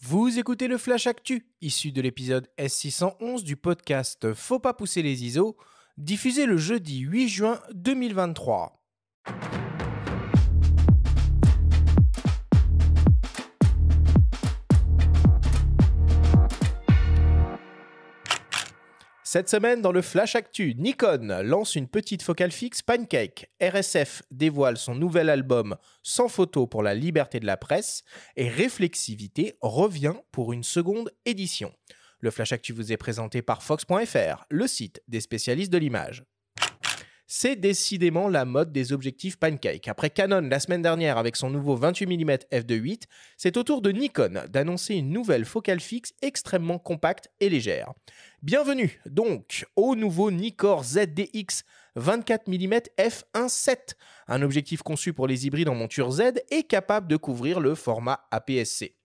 Vous écoutez le Flash Actu, issu de l'épisode S611 du podcast Faut pas pousser les ISO, diffusé le jeudi 8 juin 2023. Cette semaine, dans le Flash Actu, Nikon lance une petite focale fixe Pancake, RSF dévoile son nouvel album Sans photo pour la liberté de la presse et Réflexivité revient pour une seconde édition. Le Flash Actu vous est présenté par Fox.fr, le site des spécialistes de l'image. C'est décidément la mode des objectifs Pancake. Après Canon la semaine dernière avec son nouveau 28 mm f2.8, c'est au tour de Nikon d'annoncer une nouvelle focale fixe extrêmement compacte et légère. Bienvenue donc au nouveau Nikkor ZDX 24 mm f1.7, un objectif conçu pour les hybrides en monture Z et capable de couvrir le format APS-C.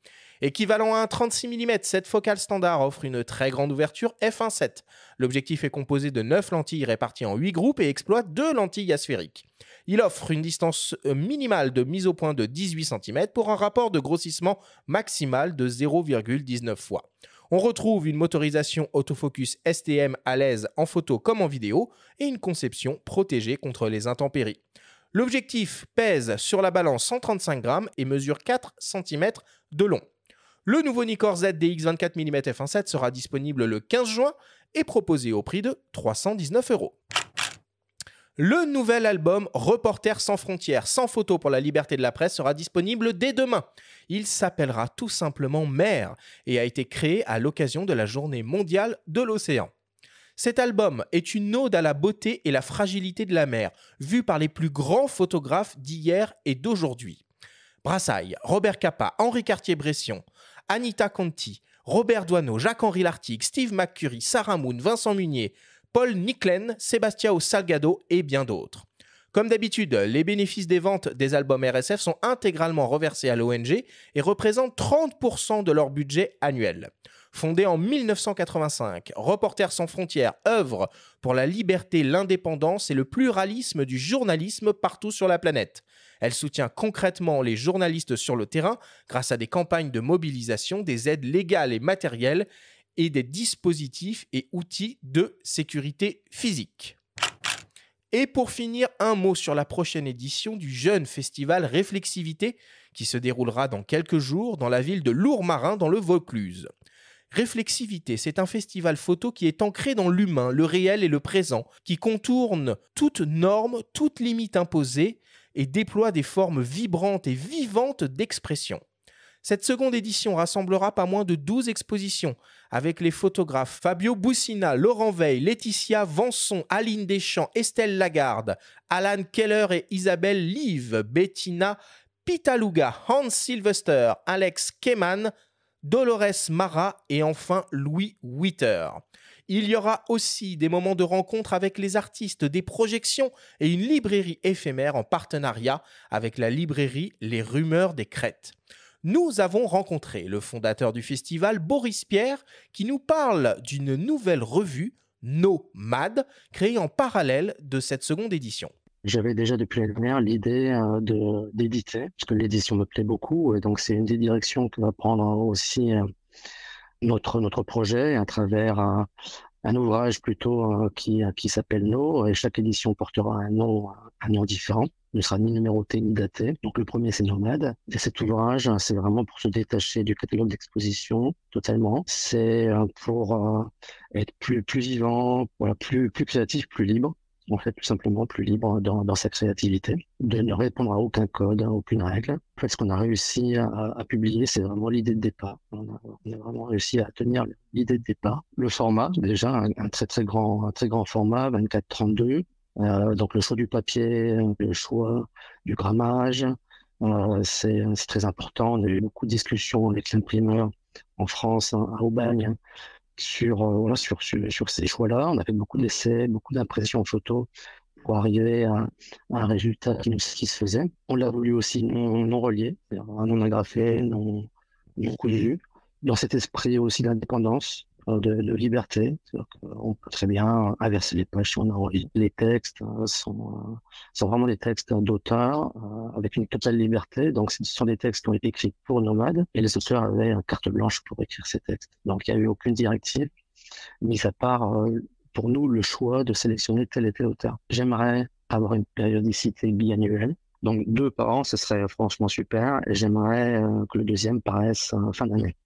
Équivalent à un 36 mm, cette focale standard offre une très grande ouverture f1.7. L'objectif est composé de 9 lentilles réparties en 8 groupes et exploite 2 lentilles asphériques. Il offre une distance minimale de mise au point de 18 cm pour un rapport de grossissement maximal de 0,19 fois. On retrouve une motorisation autofocus STM à l'aise en photo comme en vidéo et une conception protégée contre les intempéries. L'objectif pèse sur la balance 135 grammes et mesure 4 cm de long. Le nouveau Nikkor ZDX 24 mm f1.7 sera disponible le 15 juin et proposé au prix de 319 €. Le nouvel album Reporters sans frontières, sans photo pour la liberté de la presse sera disponible dès demain. Il s'appellera tout simplement Mer et a été créé à l'occasion de la Journée mondiale de l'océan. Cet album est une ode à la beauté et la fragilité de la mer, vue par les plus grands photographes d'hier et d'aujourd'hui. Brassailles, Robert Capa, Henri Cartier-Bresson, Anita Conti, Robert Doisneau, Jacques-Henri Lartigue, Steve McCurry, Sarah Moon, Vincent Munier, Paul Niclen, Sebastião Salgado et bien d'autres. Comme d'habitude, les bénéfices des ventes des albums RSF sont intégralement reversés à l'ONG et représentent 30% de leur budget annuel. Fondé en 1985, Reporters sans frontières œuvre pour la liberté, l'indépendance et le pluralisme du journalisme partout sur la planète. Elle soutient concrètement les journalistes sur le terrain grâce à des campagnes de mobilisation, des aides légales et matérielles et des dispositifs et outils de sécurité physique. Et pour finir, un mot sur la prochaine édition du jeune festival Réflexivité qui se déroulera dans quelques jours dans la ville de Lourmarin dans le Vaucluse. Réflexivité, c'est un festival photo qui est ancré dans l'humain, le réel et le présent, qui contourne toute norme, toute limite imposée et déploie des formes vibrantes et vivantes d'expression. Cette seconde édition rassemblera pas moins de 12 expositions avec les photographes Fabio Bussina, Laurent Veil, Laetitia Vanson, Aline Deschamps, Estelle Lagarde, Alan Keller et Isabelle Live, Bettina Pitaluga, Hans Sylvester, Alex Keman, Dolores Mara et enfin Louis Witter. Il y aura aussi des moments de rencontre avec les artistes, des projections et une librairie éphémère en partenariat avec la librairie Les Rumeurs des Crêtes. Nous avons rencontré le fondateur du festival, Boris Pierre, qui nous parle d'une nouvelle revue, Nomade, créée en parallèle de cette seconde édition. J'avais déjà depuis l'année dernière l'idée d'éditer, parce que l'édition me plaît beaucoup, et donc c'est une des directions que va prendre aussi notre projet à travers un ouvrage plutôt qui s'appelle No, et chaque édition portera un nom différent, ne sera ni numéroté ni daté. Donc le premier c'est Nomade, et cet ouvrage c'est vraiment pour se détacher du catalogue d'exposition totalement. C'est pour être plus vivant, voilà, plus créatif, plus libre. En fait, tout simplement plus libre dans sa créativité, de ne répondre à aucun code, à aucune règle. En fait, ce qu'on a réussi à publier, c'est vraiment l'idée de départ. On a vraiment réussi à tenir l'idée de départ. Le format, déjà, un très grand format, 24-32. Donc le choix du papier, le choix du grammage, c'est très important. On a eu beaucoup de discussions avec l'imprimeur en France, à Aubagne, sur ces choix-là. On a fait beaucoup d'essais, beaucoup d'impressions photos pour arriver à un résultat qui se faisait. On l'a voulu aussi non relié, non agrafé, non cousu, dans cet esprit aussi d'indépendance, de liberté. On peut très bien inverser les pages si on a envie. Les textes sont vraiment des textes d'auteur avec une totale liberté. Donc, ce sont des textes qui ont été écrits pour Nomade et les auteurs avaient une carte blanche pour écrire ces textes. Donc, il n'y a eu aucune directive, mis à part pour nous le choix de sélectionner tel et tel auteur. J'aimerais avoir une périodicité biannuelle. Donc, 2 par an, ce serait franchement super. Et j'aimerais que le deuxième paraisse fin d'année.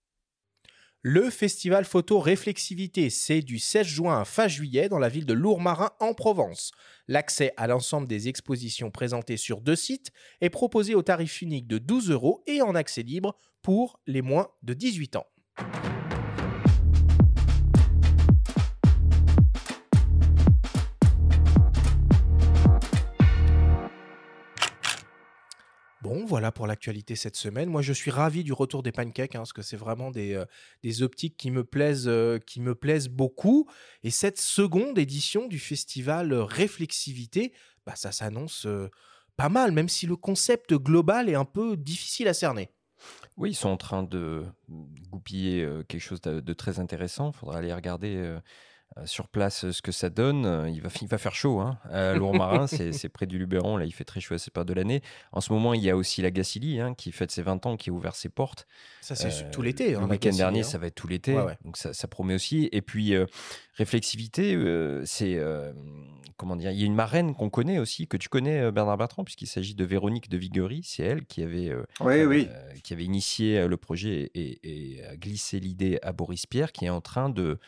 Le festival photo Réflexivité, c'est du 16 juin à fin juillet dans la ville de Lourmarin en Provence. L'accès à l'ensemble des expositions présentées sur 2 sites est proposé au tarif unique de 12 € et en accès libre pour les moins de 18 ans. Bon, voilà pour l'actualité cette semaine. Moi, je suis ravi du retour des pancakes, parce que c'est vraiment des optiques qui me plaisent beaucoup. Et cette seconde édition du festival Réflexivité, ça s'annonce pas mal, même si le concept global est un peu difficile à cerner. Oui, ils sont en train de goupiller quelque chose de très intéressant. Il faudra aller regarder sur place ce que ça donne. Il va faire chaud, hein. Lourmarin, c'est près du Luberon, là il fait très chaud à cette période de l'année. En ce moment, il y a aussi la Gacilly, qui fête ses 20 ans, qui a ouvert ses portes. Ça, c'est tout l'été. Le week-end dernier, ça va être tout l'été, ouais. Donc ça promet aussi. Et puis, Réflexivité, comment dire, il y a une marraine qu'on connaît aussi, que tu connais, Bernard Bertrand, puisqu'il s'agit de Véronique de Viguerie. C'est elle qui avait, qui avait initié le projet et a glissé l'idée à Boris Pierre, qui est en train de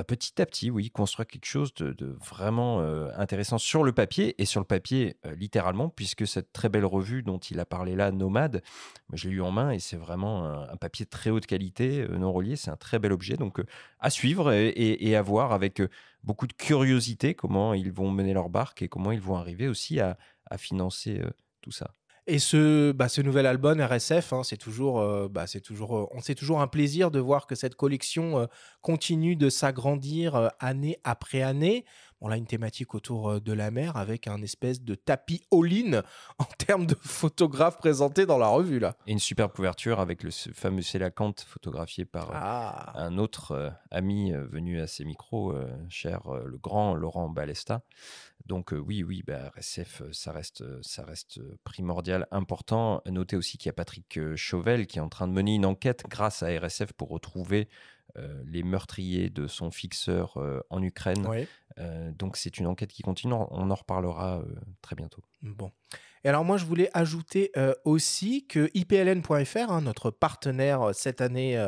petit à petit, construire quelque chose de vraiment intéressant sur le papier, et sur le papier littéralement, puisque cette très belle revue dont il a parlé là, Nomade, moi, je l'ai eu en main et c'est vraiment un papier de très haute qualité, non relié, c'est un très bel objet, donc à suivre et à voir avec beaucoup de curiosité comment ils vont mener leur barque et comment ils vont arriver aussi à financer tout ça. Et ce nouvel album RSF, c'est toujours un plaisir de voir que cette collection continue de s'agrandir année après année. On a une thématique autour de la mer avec un espèce de tapis all-in en termes de photographes présentés dans la revue, là. Et une superbe couverture avec le fameux Sélacanthe photographié par un autre ami venu à ses micros, cher le grand Laurent Balesta. Donc RSF, ça reste primordial, important. Notez aussi qu'il y a Patrick Chauvel qui est en train de mener une enquête grâce à RSF pour retrouver les meurtriers de son fixeur en Ukraine. Oui. Donc c'est une enquête qui continue, on en reparlera très bientôt. Bon. Et alors moi, je voulais ajouter aussi que ipln.fr, notre partenaire cette année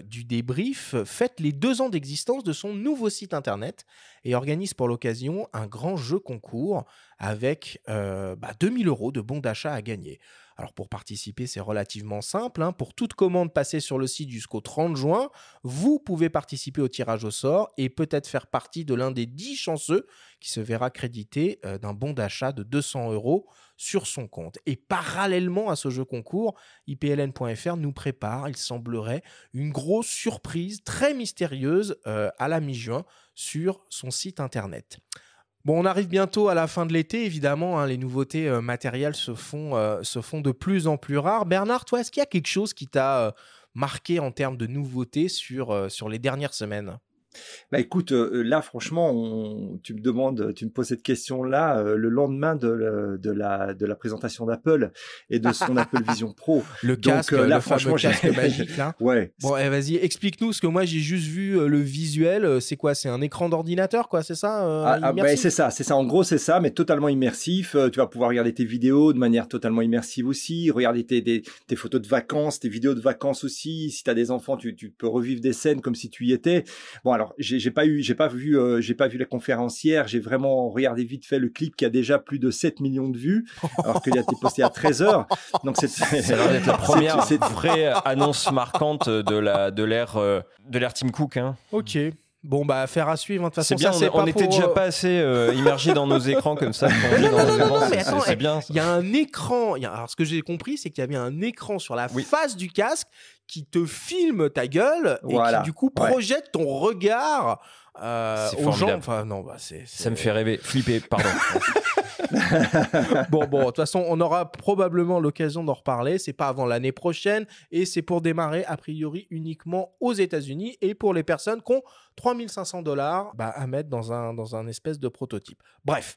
du débrief, fête les 2 ans d'existence de son nouveau site internet et organise pour l'occasion un grand jeu concours avec 2000 € de bons d'achat à gagner. Alors pour participer, c'est relativement simple. Pour toute commande passée sur le site jusqu'au 30 juin, vous pouvez participer au tirage au sort et peut-être faire partie de l'un des 10 chanceux qui se verra crédité d'un bon d'achat de 200 € sur son compte. Et parallèlement à ce jeu concours, ipln.fr nous prépare, il semblerait, une grosse surprise très mystérieuse à la mi-juin sur son site internet. Bon, on arrive bientôt à la fin de l'été, évidemment, les nouveautés matérielles se font de plus en plus rares. Bernard, toi, est-ce qu'il y a quelque chose qui t'a marqué en termes de nouveautés sur les dernières semaines ? Écoute, là franchement, tu me poses cette question-là le lendemain de la présentation d'Apple et de son Apple Vision Pro. Le casque, là, le fameux casque magique là. Ouais. Bon, vas-y, explique-nous, parce que moi j'ai juste vu le visuel. C'est quoi ? C'est un écran d'ordinateur, quoi, c'est ça c'est ça. En gros, c'est ça, mais totalement immersif. Tu vas pouvoir regarder tes vidéos de manière totalement immersive aussi, regarder tes photos de vacances, tes vidéos de vacances aussi. Si tu as des enfants, tu peux revivre des scènes comme si tu y étais. Bon, alors j'ai pas vu la conférencière, j'ai vraiment regardé vite fait le clip qui a déjà plus de 7 millions de vues alors qu'il a été posté à 13h. Donc ça a l'air d'être la première vraie annonce marquante de l'ère Tim Cook, OK. Bon, affaire à suivre. De toute façon, c'est bien, on n'était déjà pas assez immergés dans nos écrans comme ça. C'est bien. Il y a un écran. Alors, ce que j'ai compris, c'est qu'il y avait un écran sur la face du casque qui te filme ta gueule et qui, du coup, projette ton regard aux gens. Enfin, non, Ça me fait rêver. Flipper, pardon. Bon, de toute façon, on aura probablement l'occasion d'en reparler. C'est pas avant l'année prochaine et c'est pour démarrer a priori uniquement aux États-Unis et pour les personnes qui ont $3 500 à mettre dans un espèce de prototype. Bref,